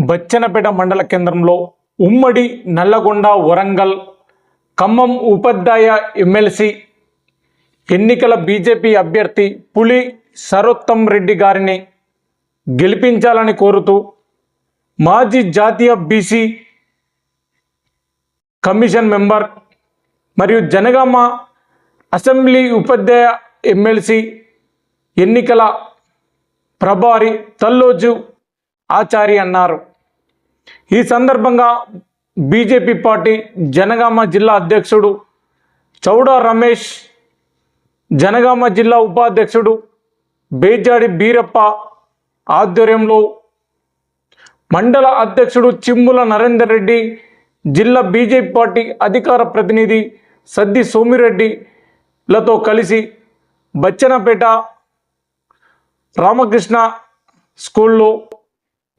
బచ్చన్నపేట మండల కేంద్రంలో ఉమ్మడి నల్లగొండ, వరంగల్, ఖమ్మం ఉపాధ్యాయ ఎమ్మెల్సీ ఎన్నికల బీజేపీ అభ్యర్థి పులి సరోత్తమ్ రెడ్డి గారిని గెలిపించాలని కోరుతూ మాజీ జాతీయ బీసీ కమిషన్ మెంబర్ మరియు జనగామ అసెంబ్లీ ఉపాధ్యాయ ఎమ్మెల్సీ ఎన్నికల ప్రభారి తల్లోజు ఆచారి అన్నారు. ఈ సందర్భంగా బీజేపీ పార్టీ జనగామ జిల్లా అధ్యక్షుడు చౌడా రమేష్, జనగామ జిల్లా ఉపాధ్యక్షుడు బేజాడి బీరప్ప ఆధ్వర్యంలో మండల అధ్యక్షుడు చిమ్ముల నరేందర్ రెడ్డి, జిల్లా బీజేపీ పార్టీ అధికార ప్రతినిధి సద్ది సోమిరెడ్డిలతో కలిసి బచ్చన్నపేట రామకృష్ణ స్కూల్లో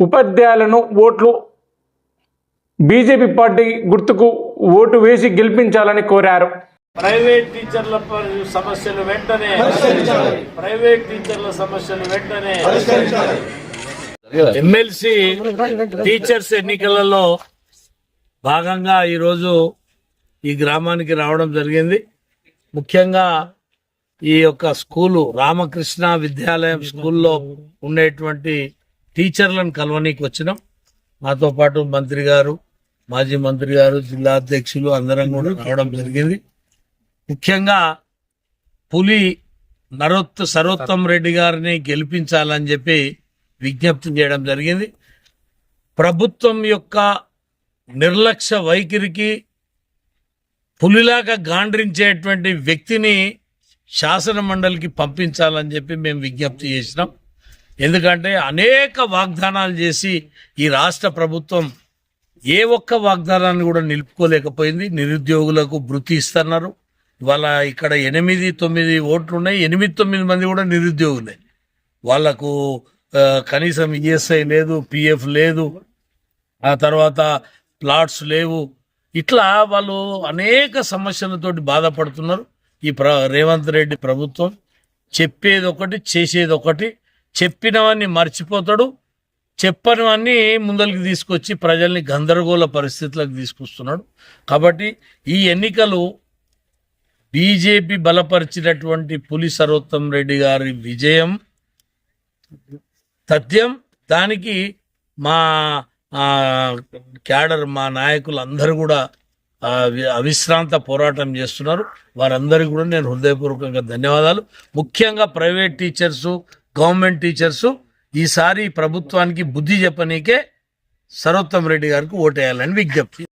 ఉపాధ్యాయులను బీజేపీ పార్టీ గుర్తుకు ఓటు వేసి గెలిపించాలని కోరారు. ప్రైవేట్ టీచర్ల సమస్యలు వెంటనే ఎమ్మెల్సీ టీచర్స్ ఎన్నికలలో భాగంగా ఈరోజు ఈ గ్రామానికి రావడం జరిగింది. ముఖ్యంగా ఈ యొక్క స్కూలు రామకృష్ణ విద్యాలయం స్కూల్లో ఉండేటువంటి టీచర్లను కలవనీకి వచ్చినాం. మాతో పాటు మంత్రి గారు, మాజీ మంత్రి గారు, జిల్లా అధ్యక్షులు అందరం కూడా రావడం జరిగింది. ముఖ్యంగా పులి సరోత్తమ్ రెడ్డి గారిని గెలిపించాలని చెప్పి విజ్ఞప్తి చేయడం జరిగింది. ప్రభుత్వం యొక్క నిర్లక్ష్య వైఖరికి పులిలాగా గాండ్రించేటువంటి వ్యక్తిని శాసన మండలికి పంపించాలని చెప్పి మేము విజ్ఞప్తి చేసినాం. ఎందుకంటే అనేక వాగ్దానాలు చేసి ఈ రాష్ట్ర ప్రభుత్వం ఏ ఒక్క వాగ్దానాన్ని కూడా నిలుపుకోలేకపోయింది. నిరుద్యోగులకు భృతి ఇస్తున్నారు. ఇవాళ ఇక్కడ 8-9 ఓట్లు ఉన్నాయి. 8-9 మంది కూడా నిరుద్యోగులే. వాళ్లకు కనీసం ఈఎస్ఐ లేదు, పిఎఫ్ లేదు, ఆ తర్వాత ప్లాట్స్ లేవు. ఇట్లా వాళ్ళు అనేక సమస్యలతోటి బాధపడుతున్నారు. ఈ రేవంత్ రెడ్డి ప్రభుత్వం చెప్పేది ఒకటి, చేసేది ఒకటి. చెప్పినవన్నీ మర్చిపోతాడు, చెప్పనివన్నీ ముందరికి తీసుకొచ్చి ప్రజల్ని గందరగోళ పరిస్థితులకు తీసుకొస్తున్నాడు. కాబట్టి ఈ ఎన్నికలు బీజేపీ బలపరిచినటువంటి పులి సరోత్తమ్ రెడ్డి గారి విజయం తథ్యం. దానికి మా క్యాడర్, మా నాయకులు అందరూ కూడా అవిశ్రాంత పోరాటం చేస్తున్నారు. వారందరికీ కూడా నేను హృదయపూర్వకంగా ధన్యవాదాలు. ముఖ్యంగా ప్రైవేట్ టీచర్సు, గవర్నమెంట్ టీచర్సు ఈసారి ప్రభుత్వానికి బుద్ధి చెప్పనీకే సరోత్తమ్ రెడ్డి గారికి ఓటేయాలని విజ్ఞప్తి.